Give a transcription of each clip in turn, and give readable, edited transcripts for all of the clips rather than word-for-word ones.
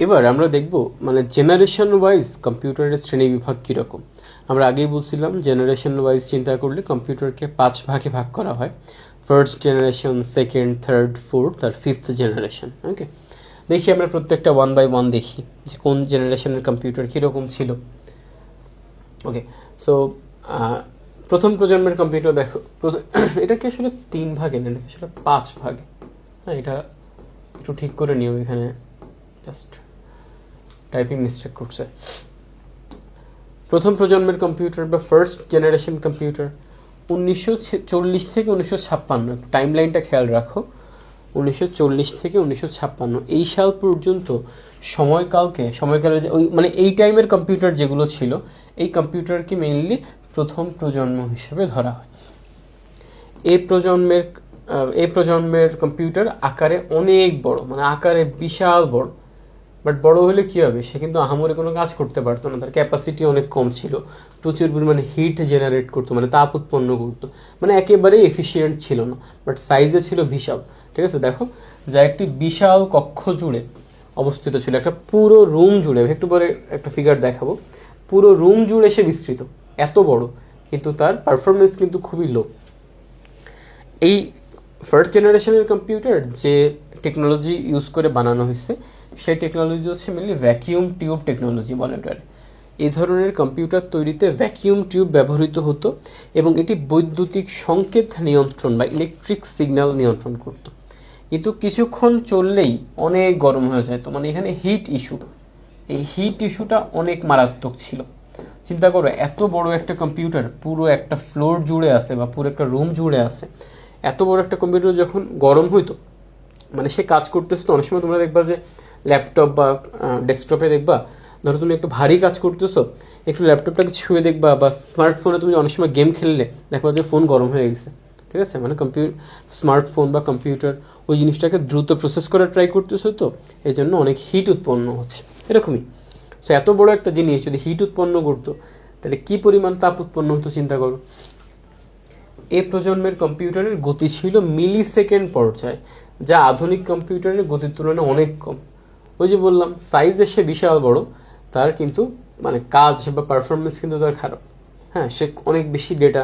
এবার আমরা দেখব মানে জেনারেশন ওয়াইজ কম্পিউটারের শ্রেণী বিভাগ কীরকম। আমরা আগেই বলছিলাম জেনারেশন ওয়াইজ চিন্তা করলে কম্পিউটারকে 5 ভাগে ভাগ করা হয়, first generation, second, third, fourth আর ফিফথ জেনারেশন। ওকে, দেখি আমরা প্রত্যেকটা 1 বাই 1 দেখি যে কোন জেনারেশনের কম্পিউটার কীরকম ছিল। ওকে, সো প্রথম প্রজন্মের কম্পিউটার দেখো, এটাকে আসলে 3 ভাগে না, এটাকে আসলে 5 ভাগে। হ্যাঁ, এটা একটু ঠিক করে নিও, এখানে জাস্ট টাইপিং মিস্টেক করছে। প্রথম প্রজন্মের কম্পিউটার বা ফার্স্ট জেনারেশন কম্পিউটার 1940 থেকে 1956, টাইম লাইনটা খেয়াল রাখো, 1940 থেকে 1956 এই সাল পর্যন্ত সময়কালের যে ওই মানে এই টাইমের কম্পিউটার যেগুলো ছিল, এই কম্পিউটারকে মেইনলি প্রথম প্রজন্ম হিসেবে ধরা হয়। এই প্রজন্মের কম্পিউটার আকারে অনেক বড়, মানে আকারে বিশাল বড়। বাট বড় হলে কী হবে, সে কিন্তু আহামরি কোনো কাজ করতে পারতো না, তার ক্যাপাসিটি অনেক কম ছিল, প্রচুর পরিমাণে হিট জেনারেট করতো, মানে তাপ উৎপন্ন করতো, মানে একেবারেই এফিসিয়েন্ট ছিল না, বাট সাইজে ছিল বিশাল। ঠিক আছে, দেখো যা একটি বিশাল কক্ষ জুড়ে অবস্থিত ছিল, একটা পুরো রুম জুড়ে, একটু পরে একটা ফিগার দেখাবো, পুরো রুম জুড়ে সে বিস্তৃত, এত বড়, কিন্তু তার পারফরমেন্স কিন্তু খুবই লো। এই ফার্স্ট জেনারেশনের কম্পিউটার যে টেকনোলজি ইউজ করে বানানো হয়েছে, সেই টেকনোলজি হচ্ছে মেনলি ভ্যাকিউম টিউব টেকনোলজি বলে। এই ধরনের কম্পিউটার তৈরিতে ভ্যাকিউম টিউব ব্যবহৃত হতো এবং এটি বৈদ্যুতিক সংকেত নিয়ন্ত্রণ বা ইলেকট্রিক সিগন্যাল নিয়ন্ত্রণ করত। কিন্তু কিছুক্ষণ চললেই অনেক গরম হয়ে যেত, মানে এখানে হিট ইস্যু, এই হিট ইস্যুটা অনেক মারাত্মক ছিল। চিন্তা করো, এত বড় একটা কম্পিউটার পুরো একটা ফ্লোর জুড়ে আছে বা পুরো একটা রুম জুড়ে আছে, এত বড় একটা কম্পিউটার যখন গরম হইতো, মানে সে কাজ করতেছে, তো অনেক সময় তোমরা দেখবা যে ল্যাপটপ বা ডেস্কটপে দেখবা, ধরো তুমি একটু ভারী কাজ করতেছো, একটু ল্যাপটপটাকে ছুঁয়ে দেখবা, বা স্মার্টফোনে তুমি অনেক সময় গেম খেললে দেখবা যে ফোন গরম হয়ে গেছে। ঠিক আছে, মানে স্মার্টফোন বা কম্পিউটার ওই জিনিসটাকে দ্রুত প্রসেস করার ট্রাই করতেছো, তো এই জন্য অনেক হিট উৎপন্ন হচ্ছে, এরকমই। সো এত বড় একটা জিনিস যদি হিট উৎপন্ন করতো, তাহলে কী পরিমাণ তাপ উৎপন্ন হতো চিন্তা করো। এই প্রজন্মের কম্পিউটারের গতি ছিল মিলি সেকেন্ড পর্যায়ে, যা আধুনিক কম্পিউটারের গতির তুলনায় অনেক কম। ওই যে বললাম, সাইজে সে বিশাল বড়, তার কিন্তু মানে কাজ বা পারফরমেন্স কিন্তু তার খারাপ। হ্যাঁ, সে অনেক বেশি ডেটা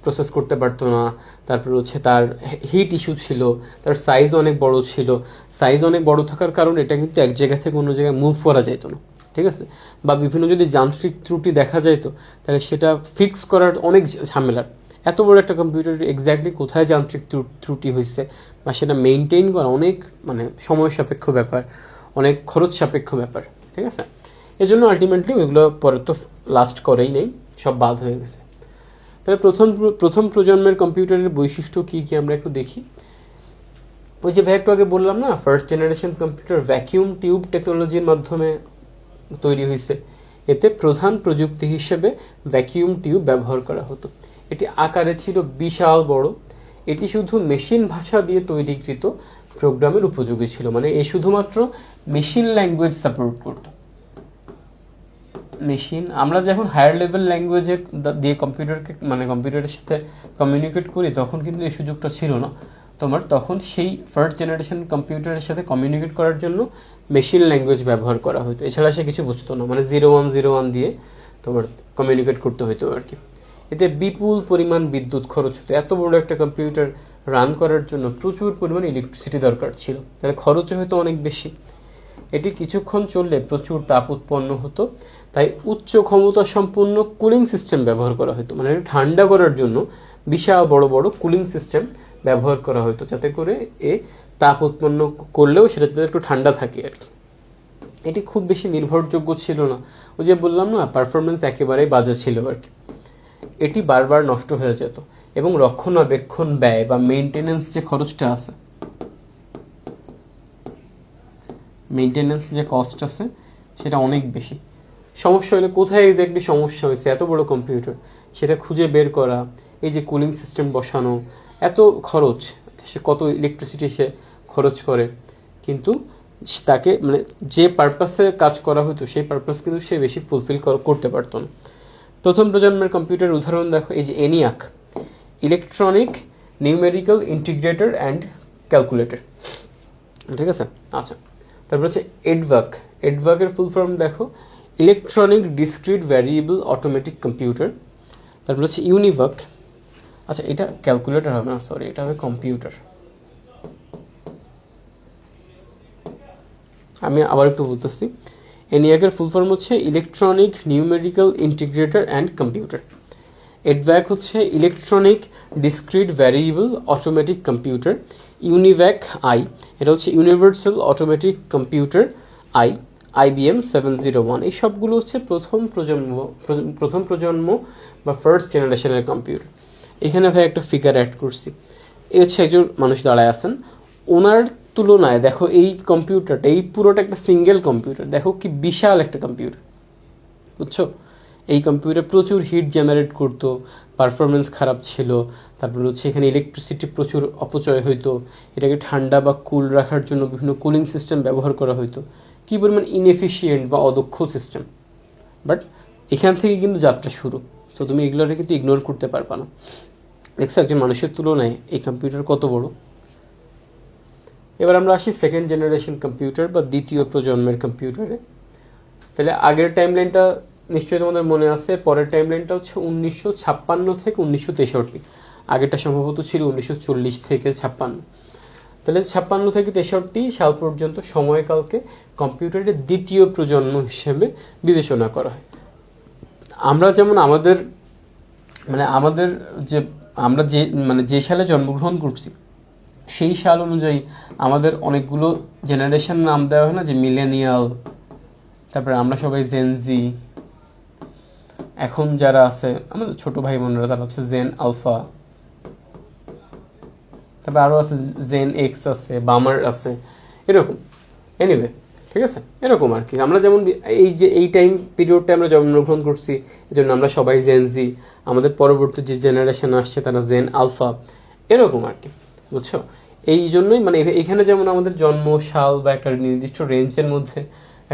প্রসেস করতে পারতো না, তারপর হচ্ছে তার হিট ইস্যু ছিল, তার সাইজ অনেক বড় ছিল। সাইজ অনেক বড় থাকার কারণে এটা কিন্তু এক জায়গা থেকে অন্য জায়গায় মুভ করা যেত না। ঠিক আছে, বা বিভিন্ন যদি যান্ত্রিক ত্রুটি দেখা যেত, তাহলে সেটা ফিক্স করার অনেক ঝামেলার। এত বড় একটা কম্পিউটার এক্স্যাক্টলি কোথায় যান্ত্রিক ত্রুটি হয়েছে বা সেটা মেনটেন করা অনেক মানে সময় সাপেক্ষ ব্যাপার, অনেক খরচ সাপেক্ষ ব্যাপার। ঠিক আছে, এজন্য আলটিমেটলি ওইগুলো পরে তো লাস্ট করেই নেই, সব বাদ হয়ে গেছে। তাহলে প্রথম প্রজন্মের কম্পিউটারের বৈশিষ্ট্য কী কী আমরা একটু দেখি। ওই যে ভাই একটু আগে বললাম না, first generation computer vacuum tube টেকনোলজির মাধ্যমে তৈরি হয়েছে। এতে প্রধান প্রযুক্তি হিসেবে ভ্যাকিউম টিউব ব্যবহার করা হতো। এটি আকারে ছিল বিশাল বড়। এটি শুধু মেশিন ভাষা দিয়ে তৈরিকৃত প্রোগ্রামের উপযোগী ছিল, মানে এ শুধুমাত্র মেশিন ল্যাঙ্গুয়েজ সাপোর্ট করত। মেশিন, আমরা যখন হায়ার লেভেল ল্যাঙ্গুয়েজের দিয়ে কম্পিউটারের সাথে কমিউনিকেট করি, তখন কিন্তু এই সুযোগটা ছিল না তোমার। তখন সেই ফার্স্ট জেনারেশন কম্পিউটারের সাথে কমিউনিকেট করার জন্য মেশিন ল্যাঙ্গুয়েজ ব্যবহার করা হতো, এছাড়া সে কিছু বুঝতো না, মানে 0101 দিয়ে তোমার কমিউনিকেট করতে হতো আর কি। এতে বিপুল পরিমাণ বিদ্যুৎ খরচ হতো। এত বড় একটা কম্পিউটার রান করার জন্য প্রচুর পরিমাণ ইলেকট্রিসিটি দরকার ছিল, তাহলে খরচও হতো অনেক বেশি। এটি কিছুক্ষণ চললে প্রচুর তাপ উৎপন্ন হতো, তাই উচ্চ ক্ষমতা সম্পন্ন কুলিং সিস্টেম ব্যবহার করা হতো, মানে ঠান্ডা করার জন্য বিশাল বড় বড় কুলিং সিস্টেম ব্যবহার করা হতো, যাতে করে এ তাপ উৎপন্ন করলেও সেটা যাতে একটু ঠান্ডা থাকে আর কি। এটি খুব বেশি নির্ভরযোগ্য ছিল না, ওই যে বললাম না, পারফরমেন্স একেবারেই বাজে ছিল আর কি। এটি বারবার নষ্ট হয়ে যেত এবং রক্ষণাবেক্ষণ ব্যয় বা মেইনটেনেন্স যে খরচটা আছে, মেইনটেনেন্স যে কস্ট আছে, সেটা অনেক বেশি। সমস্যা হলে কোথায় এক্স্যাক্টলি সমস্যা হয়েছে, এত বড় কম্পিউটার সেটা খুঁজে বের করা, এই যে কুলিং সিস্টেম বসানো, এত খরচ, সে কত ইলেকট্রিসিটি সে খরচ করে, কিন্তু তাকে মানে যে পারপাসে কাজ করা হতো সেই পারপাস কিন্তু সে বেশি ফুলফিল করতে পারতো না। প্রথম প্রজন্মের কম্পিউটারের উদাহরণ দেখো, এই যে ENIAC, electronic numerical integrator and calculator. ঠিক আছে, আচ্ছা। তারপর হচ্ছে EDVAC, এডভাকের ফুল ফর্ম দেখো, electronic discrete variable automatic computer. তারপর হচ্ছে ইউনিভাক, আচ্ছা এটা ক্যালকুলেটর হবে না, সরি এটা হবে কম্পিউটার। আমি আবার একটু বলতেছি, এনিয়াকের ফুল ফর্ম হচ্ছে electronic numerical integrator and computer. EDVAC হচ্ছে electronic discrete variable automatic computer. UNIVAC I, এটা হচ্ছে universal automatic computer I, IBM 701। এই সবগুলো হচ্ছে প্রথম প্রজন্ম বা ফার্স্ট জেনারেশনের কম্পিউটার। এখানে ভাই একটা ফিগার অ্যাড করছি, এই হচ্ছে একজন মানুষ দাঁড়ায় আছেন, ওনার তুলনায় দেখো এই কম্পিউটারটা, এই পুরোটা একটা সিঙ্গেল কম্পিউটার, দেখো কি বিশাল একটা কম্পিউটার, বুঝছো? এই কম্পিউটার প্রচুর হিট জেনারেট করতো, পারফরমেন্স খারাপ ছিল, তারপর হচ্ছে এখানে ইলেকট্রিসিটি প্রচুর অপচয় হইতো, এটাকে ঠান্ডা বা কুল রাখার জন্য বিভিন্ন কুলিং সিস্টেম ব্যবহার করা হইতো, কী পরিমাণ ইনএফিশিয়েন্ট বা অদক্ষ সিস্টেম। বাট এখান থেকে কিন্তু যাত্রা শুরু, সো তুমি এগুলোকে কিন্তু ইগনোর করতে পারবা না। দেখছো একজন মানুষের তুলনায় এই কম্পিউটার কত বড়। এবার আমরা আসি সেকেন্ড জেনারেশন কম্পিউটার বা দ্বিতীয় প্রজন্মের কম্পিউটারে। তাহলে আগের টাইমলাইনটা নিশ্চয়ই তোমাদের মনে আছে, পরের টাইমলাইনটা হচ্ছে 1956 থেকে 1963। আগেরটা সম্ভবত ছিল 1940 থেকে 56। তাহলে 56 থেকে 63 সাল পর্যন্ত সময়কালকে কম্পিউটারের দ্বিতীয় প্রজন্ম হিসেবে বিবেচনা করা হয়। আমরা যেমন আমাদের যে সালে জন্মগ্রহণ করছি সেই সাল অনুযায়ী আমাদের অনেকগুলো জেনারেশন নাম দেওয়া হয় না, যে মিলেনিয়াল, তারপরে আমরা সবাই জেনজি, এখন যারা আছে আমাদের ছোট ভাই বোনেরা তারা হচ্ছে জেন আলফা, তারপরে আরও আছে জেন এক্স আছে, বামার আছে, এরকম। এনিওয়ে ঠিক আছে, এরকম আর কি। আমরা যেমন এই টাইম পিরিয়ডটা আমরা জন্মগ্রহণ করছি, এই জন্য আমরা সবাই জেনজি, আমাদের পরবর্তী যে জেনারেশন আসছে তারা জেন আলফা, এরকম আর কি, বুঝছো? এই জন্যই এখানে যেমন আমাদের জন্ম সাল বা একটা নির্দিষ্ট রেঞ্জের মধ্যে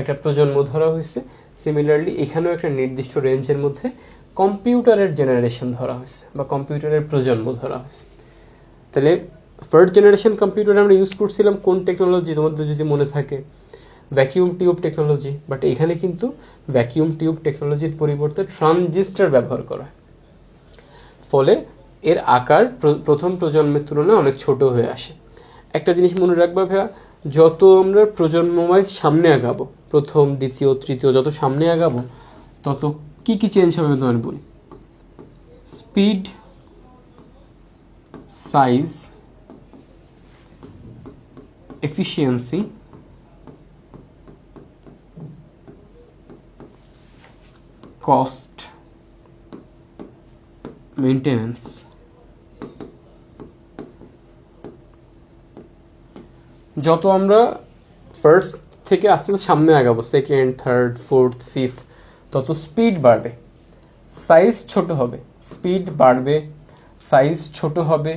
একটা প্রজন্ম ধরা হয়েছে, সিমিলারলি এখানেও একটা নির্দিষ্ট রেঞ্জের মধ্যে কম্পিউটারের জেনারেশন ধরা হয়েছে বা কম্পিউটারের প্রজন্ম ধরা হয়েছে। তাহলে ফার্স্ট জেনারেশন কম্পিউটার আমরা ইউজ করছিলাম কোন টেকনোলজি, তোমাদের যদি মনে থাকে, ভ্যাকিউম টিউব টেকনোলজি। বাট এখানে কিন্তু ভ্যাকিউম টিউব টেকনোলজির পরিবর্তে ট্রানজিস্টর ব্যবহার করা হয়, ফলে এর আকার প্রথম প্রজন্মের তুলনায় অনেক ছোট হয়ে আসে। একটা জিনিস মনে রাখবা ভাইয়া, যত আমরা প্রজন্মময় সামনে আগাবো, প্রথম দ্বিতীয় তৃতীয় যত সামনে আগাবো, তত কি কি চেঞ্জ হবে তোমার বলি। Speed, size, efficiency, cost, maintenance, যত আমরা ফার্স্ট থেকে আস্তে আস্তে সামনে আগাবো, সেকেন্ড, থার্ড, ফোর্থ, ফিফথ, তত স্পিড বাড়বে, সাইজ ছোট হবে, স্পিড বাড়বে, সাইজ ছোট হবে,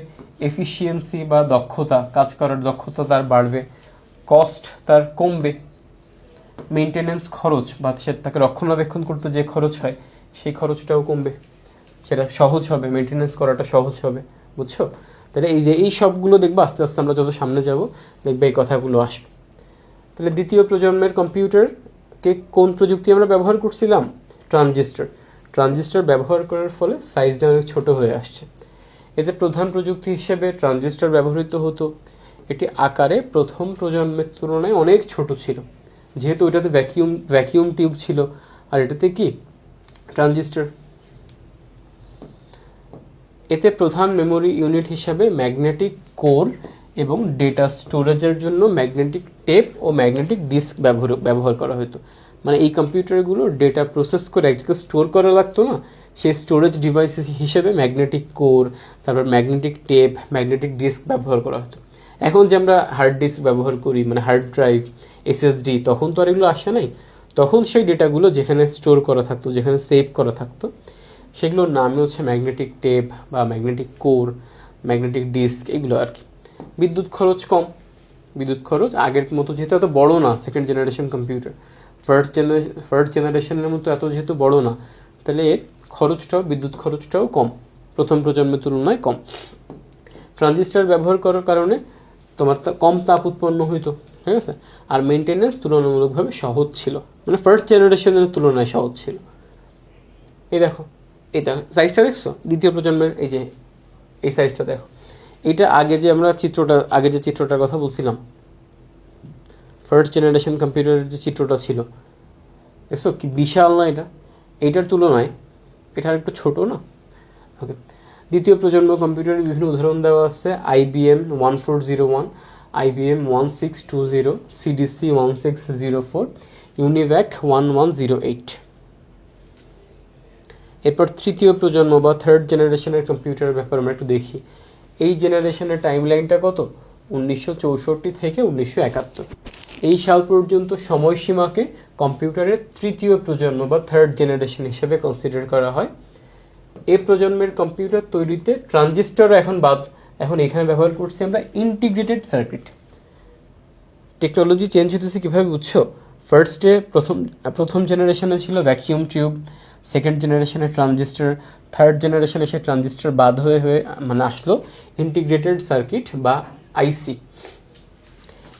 এফিসিয়েন্সি বা দক্ষতা, কাজ করার দক্ষতা তার বাড়বে, কস্ট তার কমবে, মেনটেন্যান্স খরচ বা তাকে রক্ষণাবেক্ষণ করতে যে খরচ হয় সেই খরচটাও কমবে, সেটা সহজ হবে, মেনটেন্যান্স করাটা সহজ হবে, বুঝছো? তাহলে এই সবগুলো দেখবো আস্তে আস্তে আমরা যত সামনে যাব দেখবে এই কথাগুলো আসবে। তাহলে দ্বিতীয় প্রজন্মের কম্পিউটারকে কোন প্রযুক্তি আমরা ব্যবহার করছিলাম? ট্রানজিস্টর ব্যবহার করার ফলে সাইজটা অনেক ছোট হয়ে আসছে। এতে প্রধান প্রযুক্তি হিসেবে ট্রানজিস্টর ব্যবহৃত হতো। এটি আকারে প্রথম প্রজন্মের তুলনায় অনেক ছোট ছিল, যেহেতু ওইটাতে ভ্যাকিউম টিউব ছিল আর এটাতে কি ট্রানজিস্টর। এতে প্রধান মেমোরি ইউনিট হিসাবে ম্যাগনেটিক কোর এবং ডেটা স্টোরেজের জন্য ম্যাগনেটিক টেপ ও ম্যাগনেটিক ডিস্ক ব্যবহার করা হতো। মানে এই কম্পিউটারগুলো ডেটা প্রসেস করে এক জায়গায় স্টোর করা লাগতো না, সেই স্টোরেজ ডিভাইস হিসেবে ম্যাগনেটিক কোর, তারপর ম্যাগনেটিক টেপ, ম্যাগনেটিক ডিস্ক ব্যবহার করা হতো। এখন যে আমরা হার্ড ডিস্ক ব্যবহার করি, মানে হার্ড ড্রাইভ, SSD, তখন তো আর এগুলো আসে নাই। তখন সেই ডেটাগুলো যেখানে স্টোর করা থাকতো, যেখানে সেভ করা থাকতো, সেগুলোর নামই হচ্ছে ম্যাগনেটিক টেপ বা ম্যাগনেটিক কোর, ম্যাগনেটিক ডিস্ক, এগুলো আর কি। বিদ্যুৎ খরচ কম, বিদ্যুৎ খরচ আগের মতো যেহেতু এত বড় না সেকেন্ড জেনারেশন কম্পিউটার, ফার্স্ট জেনারেশনের মতো এত যেহেতু বড় না, তাহলে এর খরচটাও, বিদ্যুৎ খরচটাও কম, প্রথম প্রজন্মের তুলনায় কম। ট্রানজিস্টর ব্যবহার করার কারণে তোমার কম তাপ উৎপন্ন হইতো, ঠিক আছে, আর মেনটেনেন্স তুলনামূলকভাবে সহজ ছিল, মানে ফার্স্ট জেনারেশনের তুলনায় সহজ ছিল। এই দেখো, এটা সাইজটা দেখছো, দ্বিতীয় প্রজন্মের এই যে এই সাইজটা দেখো, এটা আগে যে চিত্রটার কথা বলছিলাম, ফার্স্ট জেনারেশন কম্পিউটারের যে চিত্রটা ছিল, দেখছো কি বিশাল না এটা, এইটার তুলনায় এটা একটু ছোট না। ওকে, দ্বিতীয় প্রজন্ম কম্পিউটারের বিভিন্ন উদাহরণ দেওয়া আছে, IBM 1401, IBM 1620, CDC 1604, UNIVAC 1108। এরপর তৃতীয় প্রজন্ম বা থার্ড জেনারেশনের কম্পিউটারের ব্যাপারে আমরা একটু দেখি। এই জেনারেশনের টাইম লাইনটা কত, 1964 থেকে 1971, এই সাল পর্যন্ত সময়সীমাকে কম্পিউটারের তৃতীয় প্রজন্ম বা থার্ড জেনারেশন হিসেবে কনসিডার করা হয়। এই প্রজন্মের কম্পিউটার তৈরিতে ট্রানজিস্টর এখন এখানে ব্যবহার করছি আমরা ইন্টিগ্রেটেড সার্কিট। টেকনোলজি চেঞ্জ হতেছে কীভাবে বুঝছো? ফার্স্টে প্রথম জেনারেশনে ছিল ভ্যাকিউম টিউব, সেকেন্ড জেনারেশনে ট্রানজিস্টর, থার্ড জেনারেশনে সে ট্রানজিস্টর বাদ হয়ে মানে আসলো ইন্টিগ্রেটেড সার্কিট বা আইসি।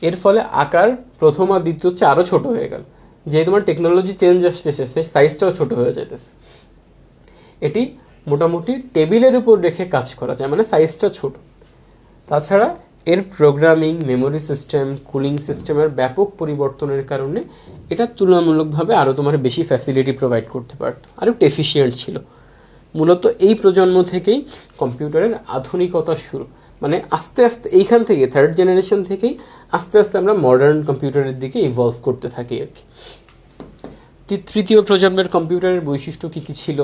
এর ফলে আকার প্রথম আর দ্বিতীয় হচ্ছে আরও ছোট হয়ে গেল, যেহেতু তোমার টেকনোলজি চেঞ্জ আসতেছে সেই সাইজটাও ছোট হয়ে যেতেছে। এটি মোটামুটি টেবিলের উপর রেখে কাজ করা যায়, মানে সাইজটা ছোট। তাছাড়া এর প্রোগ্রামিং, মেমোরি সিস্টেম, কুলিং সিস্টেমের ব্যাপক পরিবর্তনের কারণে এটা তুলনামূলকভাবে আরও তোমার বেশি ফ্যাসিলিটি প্রোভাইড করতে পারত, আরও একটু এফিসিয়েন্ট ছিল। মূলত এই প্রজন্ম থেকেই কম্পিউটারের আধুনিকতা শুরু, মানে আস্তে আস্তে এইখান থেকে থার্ড জেনারেশন থেকেই আস্তে আস্তে আমরা মডার্ন কম্পিউটারের দিকে ইভলভ করতে থাকি আর কি। তৃতীয় প্রজন্মের কম্পিউটারের বৈশিষ্ট্য কী কী ছিল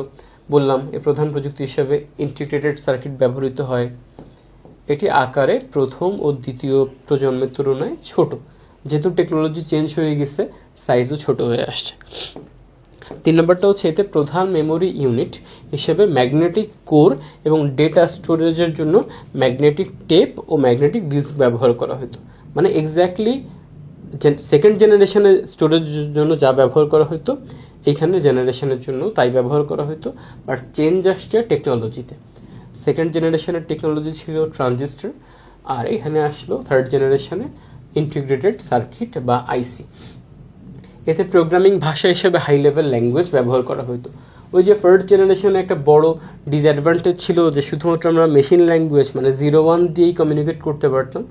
বললাম, এর প্রধান প্রযুক্তি হিসেবে ইন্টিগ্রেটেড সার্কিট ব্যবহৃত হয়। এটি আকারে প্রথম ও দ্বিতীয় প্রজন্মের তুলনায় ছোট, যেহেতু টেকনোলজি চেঞ্জ হয়ে গেছে সাইজও ছোট হয়ে আসছে। 3 নম্বরটা হচ্ছে এতে প্রধান মেমোরি ইউনিট হিসেবে ম্যাগনেটিক কোর এবং ডেটা স্টোরেজের জন্য ম্যাগনেটিক টেপ ও ম্যাগনেটিক ডিস্ক ব্যবহার করা হতো। মানে এক্স্যাক্টলি সেকেন্ড জেনারেশনের স্টোরেজের জন্য যা ব্যবহার করা হতো এইখানে জেনারেশনের জন্য তাই ব্যবহার করা হতো, বাট চেঞ্জ আসছে টেকনোলজিতে। সেকেন্ড জেনারেশনের টেকনোলজি ছিল ট্রানজিস্টর, আর এখানে আসলো থার্ড জেনারেশনে ইন্টিগ্রেটেড সার্কিট বা আইসি। এতে প্রোগ্রামিং ভাষা হিসেবে হাই লেভেল ল্যাঙ্গুয়েজ ব্যবহার করা হতো। ওই যে ফার্স্ট জেনারেশনে একটা বড় ডিসঅ্যাডভান্টেজ ছিল যে শুধুমাত্র আমরা মেশিন ল্যাঙ্গুয়েজ মানে 0-1 দিয়েই কমিউনিকেট করতে পারতাম,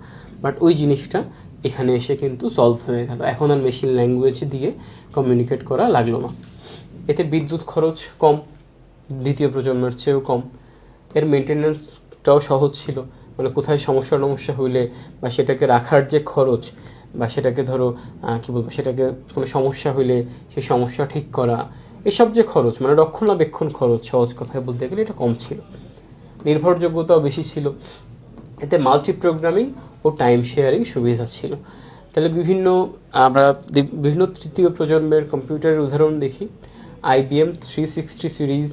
বাট ওই জিনিসটা এখানে এসে কিন্তু সলভ হয়ে গেল, এখন আর মেশিন ল্যাঙ্গুয়েজ দিয়ে কমিউনিকেট করা লাগলো না। এতে বিদ্যুৎ খরচ কম, দ্বিতীয় প্রজন্মের চেয়েও কম। এর মেনটেন্যান্সটাও সহজ ছিল, মানে কোথায় সমস্যা হইলে বা সেটাকে রাখার যে খরচ বা সেটাকে ধরো সেটাকে কোনো সমস্যা হইলে সেই সমস্যা ঠিক করা, এসব যে খরচ মানে রক্ষণাবেক্ষণ খরচ, সহজ কথায় বলতে গেলে এটা কম ছিল। নির্ভরযোগ্যতাও বেশি ছিল। এতে মাল্টি প্রোগ্রামিং ও টাইম শেয়ারিং সুবিধা ছিল। তাহলে আমরা বিভিন্ন তৃতীয় প্রজন্মের কম্পিউটারের উদাহরণ দেখি। IBM 360 series,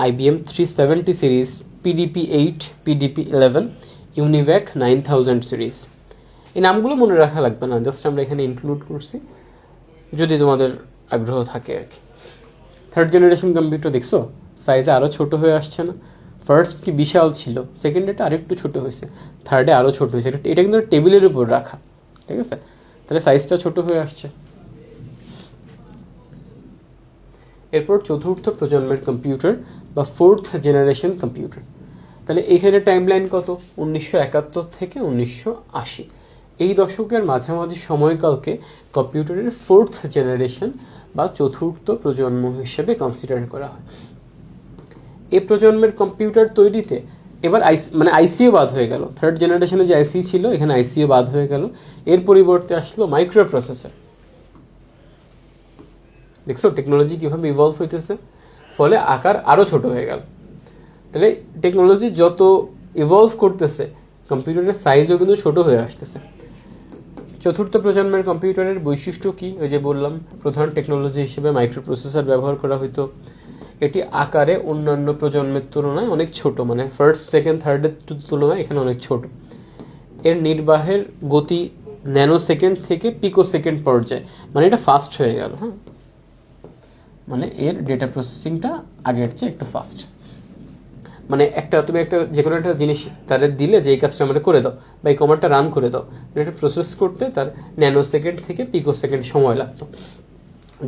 IBM 370 series, PDP-8, PDP-11, UNIVAC 9000 series. এই নামগুলো মনে রাখা লাগবে না, জাস্ট আমরা এখানে ইনক্লুড করছি যদি তোমাদের আগ্রহ থাকে আর কি। থার্ড জেনারেশন কম্পিউটার দেখছো সাইজে আরও ছোট হয়ে আসছে না? ফার্স্ট কি বিশাল ছিল, সেকেন্ডেটা আরেকটু ছোট হয়েছে, থার্ডে আরও ছোট হয়েছে। এটা কিন্তু টেবিলের উপর রাখা, ঠিক আছে? তাহলে সাইজটা ছোট হয়ে আসছে। এরপর চতুর্থ প্রজন্মের কম্পিউটার বা ফোর্থ জেনারেশন কম্পিউটার। তাহলে এখানে টাইমলাইন কত, 1971 থেকে 1980। এই দশকের মাঝামাঝি সময়কালকে কম্পিউটারের ফোর্থ জেনারেশন বা চতুর্থ প্রজন্ম হিসেবে কনসিডার করা হয়। এই প্রজন্মের কম্পিউটার তৈরিতে এবার আইসিও বাদ হয়ে গেল। থার্ড জেনারেশনে যে আইসি ছিল এখানে আইসিও বাদ হয়ে গেল, এর পরিবর্তে আসলো মাইক্রো প্রসেসর। দেখছো টেকনোলজি কীভাবে ইভলভ হইতেছে, ফলে আকার আরও ছোট হয়ে গেল। তাহলে টেকনোলজি যত ইভলভ করতেছে কম্পিউটারের সাইজও কিন্তু ছোট হয়ে আসতেছে। চতুর্থ প্রজন্মের কম্পিউটারের বৈশিষ্ট্য কি? ওই যে বললাম, প্রধান টেকনোলজি হিসেবে মাইক্রো প্রসেসর ব্যবহার করা হতো। এটি আকারে অন্যান্য প্রজন্মের তুলনায় অনেক ছোট, মানে ফার্স্ট, সেকেন্ড, থার্ডের তুলনায় এখানে অনেক ছোট। এর নির্বাহের গতি ন্যানো সেকেন্ড থেকে পিকো সেকেন্ড পর্যায়ে, মানে এটা ফাস্ট হয়ে গেল। হ্যাঁ, মানে এর ডেটা প্রসেসিংটা আগের চেয়ে একটু ফাস্ট। মানে তুমি একটা যে কোনো একটা জিনিস তাদের দিলে যে এই কাজটা আমরা করে দাও বা এই কমান্ডটা রান করে দাও, এটা প্রসেস করতে তার ন্যানো সেকেন্ড থেকে পিকো সেকেন্ড সময় লাগতো,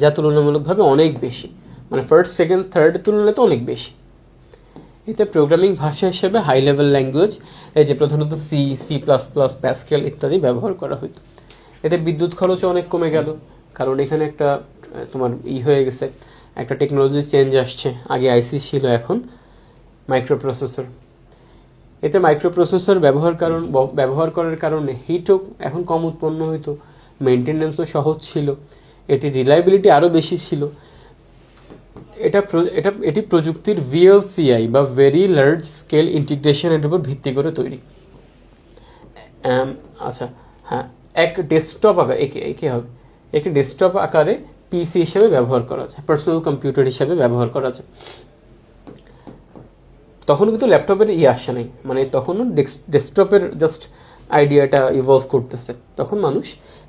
যা তুলনামূলকভাবে অনেক বেশি, মানে ফার্স্ট সেকেন্ড থার্ডের তুলনায় তো অনেক বেশি। এতে প্রোগ্রামিং ভাষা হিসেবে হাই লেভেল ল্যাঙ্গুয়েজ, এই যে প্রধানত C, C plus plus, Pascal ইত্যাদি ব্যবহার করা হতো। এতে বিদ্যুৎ খরচও অনেক কমে গেল, কারণ এখানে একটা তোমার হয়ে গেছে, একটা টেকনোলজি চেঞ্জ আসছে, আগে আইসি ছিল, এখন মাইক্রোপ্রসেসর। এতে মাইক্রোপ্রসেসর ব্যবহার করার কারণে হিটও এখন কম উৎপন্ন হইতো, মেনটেন্যান্সও সহজ ছিল, এটি রিলায়েবিলিটি আরও বেশি ছিল। এটি প্রযুক্তির VLCI বা ভেরি লার্জ স্কেল ইন্টিগ্রেশনের উপর ভিত্তি করে তৈরি। আচ্ছা হ্যাঁ, এক ডেস্কটপ আকারে একে হবে, একে ডেস্কটপ আকারে পিসি হিসেবে ব্যবহার করা যায়, পার্সোনাল কম্পিউটার হিসেবে ব্যবহার করা যায়। তখন কিন্তু ল্যাপটপের আসে নাই, মানে তখনও ডেস্কটপের জাস্ট আইডিয়াটা ইভলভ করতেছে। তখন মানুষ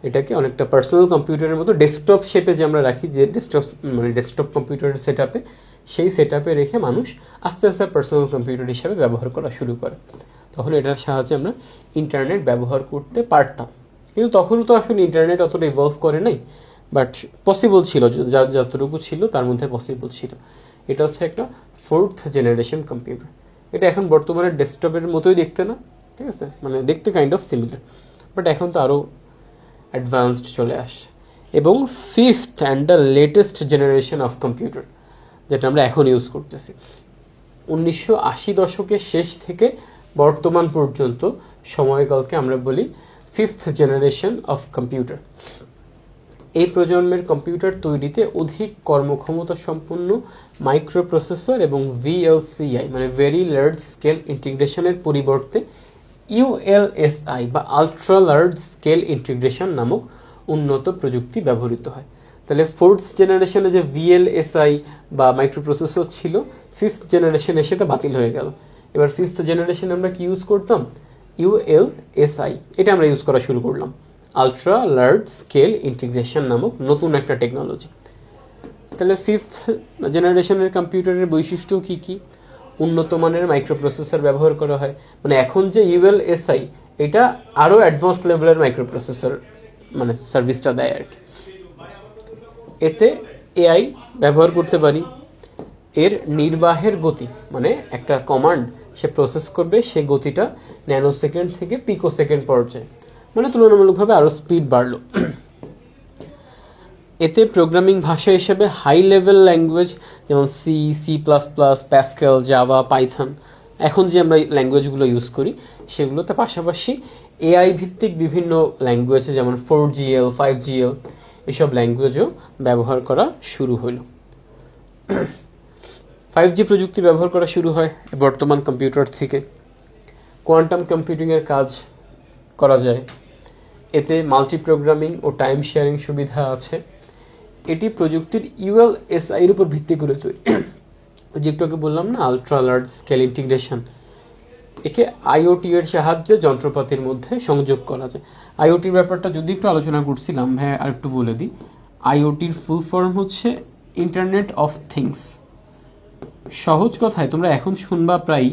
এটাকে অনেকটা পার্সোনাল কম্পিউটারের মতো ডেস্কটপ শেপে যে আমরা রাখি, যে ডেস্কটপ কম্পিউটারের সেট আপে, সেই সেট আপে রেখে মানুষ আস্তে আস্তে পার্সোনাল কম্পিউটার হিসাবে ব্যবহার করা শুরু করে। তখন এটার সাহায্যে আমরা ইন্টারনেট ব্যবহার করতে পারতাম, কিন্তু তখনও তো আসলে ইন্টারনেট অতটা ইভলভ করে নাই, বাট পসিবল ছিল, যতটুকু ছিল তার মধ্যে পসিবল ছিল। এটা হচ্ছে একটা 4th জেনারেশন কম্পিউটার। এটা এখন বর্তমানে ডেস্কটপের মতোই দেখতে না, ঠিক আছে, মানে দেখতে কাইন্ড অফ সিমিলার, বাট এখন তো আরও অ্যাডভান্সড চলে আসে। এবং 5th and the latest generation of computer, যেটা আমরা এখন ইউজ করতেছি। 1980 দশকের শেষ থেকে বর্তমান পর্যন্ত সময়কালকে আমরা বলি 5th জেনারেশন অফ কম্পিউটার। এই প্রজন্মের কম্পিউটার তৈরিতে অধিক কর্মক্ষমতা সম্পন্ন মাইক্রোপ্রসেসর এবং VLCI মানে ভেরি লার্জ স্কেল ইন্টিগ্রেশনের পরিবর্তে ULSI বা আলট্রা লার্জ স্কেল ইন্টিগ্রেশন নামক উন্নত প্রযুক্তি ব্যবহৃত হয়। তাহলে 4th জেনারেশনে যে VLSI বা মাইক্রোপ্রসেসর ছিল, 5th জেনারেশনে সেটা বাতিল হয়ে গেল। এবার 5th জেনারেশনে আমরা কি ইউজ করতাম? ULSI, এটা আমরা ইউজ করা শুরু করলাম, আলট্রা লার্জ স্কেল ইন্টিগ্রেশন নামক নতুন একটা টেকনোলজি। তাহলে 5th জেনারেশনের কম্পিউটারের বৈশিষ্ট্য কি কি? উন্নত মানের মাইক্রোপ্রসেসর ব্যবহার করা হয়, মানে এখন যে ULSI এটা আরও অ্যাডভান্স লেভেলের মাইক্রোপ্রসেসর মানে সার্ভিসটা দেয় আর কি। এতে AI ব্যবহার করতে পারি। এর নির্বাহের গতি, মানে একটা কমান্ড সে প্রসেস করবে, সে গতিটা ন্যানো সেকেন্ড থেকে পিকো সেকেন্ড পর্যায়ে, মানে তুলনামূলকভাবে আরও স্পিড বাড়লো। এতে প্রোগ্রামিং ভাষা হিসেবে হাই লেভেল ল্যাঙ্গুয়েজ যেমন C, C plus plus, Pascal, Java, Python, এখন যে আমরা ল্যাঙ্গুয়েজগুলো ইউজ করি সেগুলোতে পাশাপাশি AI ভিত্তিক বিভিন্ন ল্যাঙ্গুয়েজে যেমন 4GL, 5GL এসব ল্যাঙ্গুয়েজও ব্যবহার করা শুরু হলো। 5G প্রযুক্তি ব্যবহার করা শুরু হয় বর্তমান কম্পিউটার থেকে। কোয়ান্টাম কম্পিউটিংয়ের কাজ করা যায়, এতে মাল্টি প্রোগ্রামিং ও টাইম শেয়ারিং সুবিধা আছে। এটি প্রযুক্তির ULSI এর উপর ভিত্তি করে তৈরি। যে একটু আগে বললাম না, আলট্রা লার্জ স্কেল ইন্টিগ্রেশন, একে IoT এর সাহায্যে যন্ত্রপাতির মধ্যে সংযোগ করা যায়। IoTর ব্যাপারটা যদি একটু আলোচনা করছিলাম, হ্যাঁ আর একটু বলে দিই। IoTর ফুল ফর্ম হচ্ছে ইন্টারনেট অফ থিংস। সহজ কথায় তোমরা এখন শুনবা প্রায়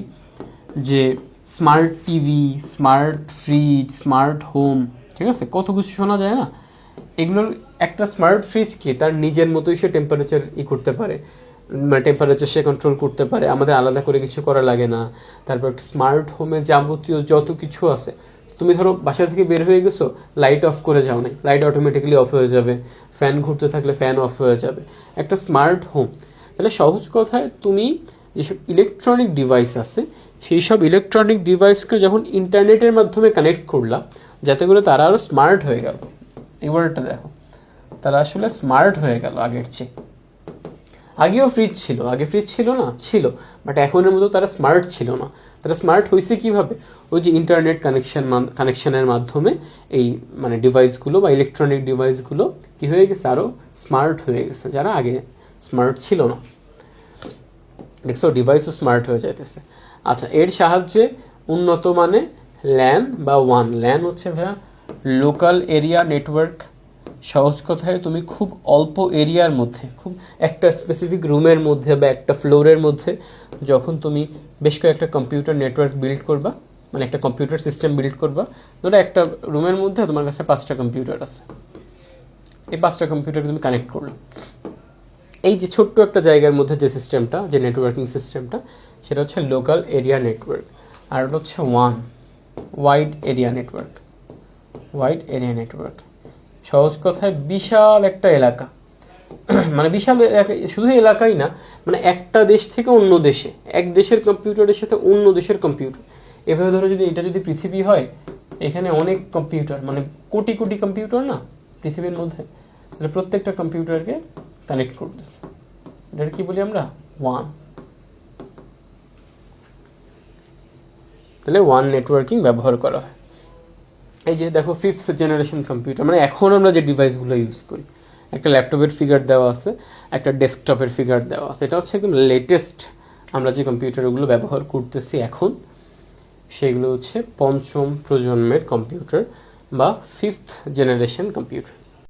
যে smart TV, smart fridge, smart home, ঠিক আছে, কত কিছু শোনা যায় না। এগুলোর একটা স্মার্ট ফ্রিজকে তার নিজের মতোই সে টেম্পারেচার করতে পারে, মানে টেম্পারেচার সে কন্ট্রোল করতে পারে, আমাদের আলাদা করে কিছু করা লাগে না। তারপর স্মার্ট হোমে যাবতীয় যত কিছু আছে, তুমি ধরো বাসা থেকে বের হয়ে গেছো, লাইট অফ করে যাও নাই, লাইট অটোমেটিক্যালি অফ হয়ে যাবে, ফ্যান ঘুরতে থাকলে ফ্যান অফ হয়ে যাবে, একটা স্মার্ট হোম। তাহলে সহজ কথায় তুমি যেসব ইলেকট্রনিক ডিভাইস আছে সেই সব ইলেকট্রনিক ডিভাইসকে যখন ইন্টারনেটের মাধ্যমে কানেক্ট করলাম, যাতে করে তারা আরও স্মার্ট হয়ে গেল। এবারটা দেখো, তারা আসলে স্মার্ট হয়ে গেল আগের চেয়ে। আগেও ফ্রিজ ছিল, আগে ফ্রিজ ছিল না, ছিল, বাট এখনের মতো তারা স্মার্ট ছিল না। তারা স্মার্ট হয়েছে কীভাবে? ওই যে ইন্টারনেট কানেকশনের মাধ্যমে এই মানে ডিভাইসগুলো বা ইলেকট্রনিক ডিভাইসগুলো কী হয়ে গেছে, আরও স্মার্ট হয়ে গেছে, যারা আগে স্মার্ট ছিল না। দেখছো, ডিভাইসও স্মার্ট হয়ে যাইতেছে। আচ্ছা, এর সাহায্যে উন্নত মানে ল্যান বা WAN, ল্যান হচ্ছে ভাইয়া লোকাল এরিয়া নেটওয়ার্ক, সহজ কথায় তুমি খুব অল্প এরিয়ার মধ্যে, খুব একটা স্পেসিফিক রুমের মধ্যে বা একটা ফ্লোরের মধ্যে যখন তুমি বেশ কয়েকটা কম্পিউটার নেটওয়ার্ক বিল্ড করবা, মানে একটা কম্পিউটার সিস্টেম বিল্ড করবা, ধরো একটা রুমের মধ্যে তোমার কাছে 5টা কম্পিউটার আছে, এই 5টা কম্পিউটারকে তুমি কানেক্ট করলো, এই যে ছোট্ট একটা জায়গার মধ্যে যে সিস্টেমটা, যে নেটওয়ার্কিং সিস্টেমটা, সেটা হচ্ছে লোকাল এরিয়া নেটওয়ার্ক। আর ওটা হচ্ছে wide area network. Wide area network সহজ কথায় বিশাল একটা এলাকা, মানে বিশাল এলাকা, শুধু এলাকাই না, মানে একটা দেশ থেকে অন্য দেশে, এক দেশের কম্পিউটারের সাথে অন্য দেশের কম্পিউটার, এভাবে ধরো যদি এটা যদি পৃথিবী হয়, এখানে অনেক কম্পিউটার, মানে কোটি কোটি কম্পিউটার না পৃথিবীর মধ্যে, তাহলে প্রত্যেকটা কম্পিউটারকে কানেক্ট করতেছে, এটা কি বলি আমরা? ওয়ান। তাহলে ওয়ান নেটওয়ার্কিং ব্যবহার করা হয়। এই যে দেখো 5th জেনারেশন কম্পিউটার, মানে এখন আমরা যে ডিভাইসগুলো ইউজ করি, একটা ল্যাপটপের ফিগার দেওয়া আছে, একটা ডেস্কটপের ফিগার দেওয়া আছে, এটা হচ্ছে একদম লেটেস্ট আমরা যে কম্পিউটারগুলো ব্যবহার করতেছি এখন, সেগুলো হচ্ছে 5ম প্রজন্মের কম্পিউটার বা 5th জেনারেশন কম্পিউটার।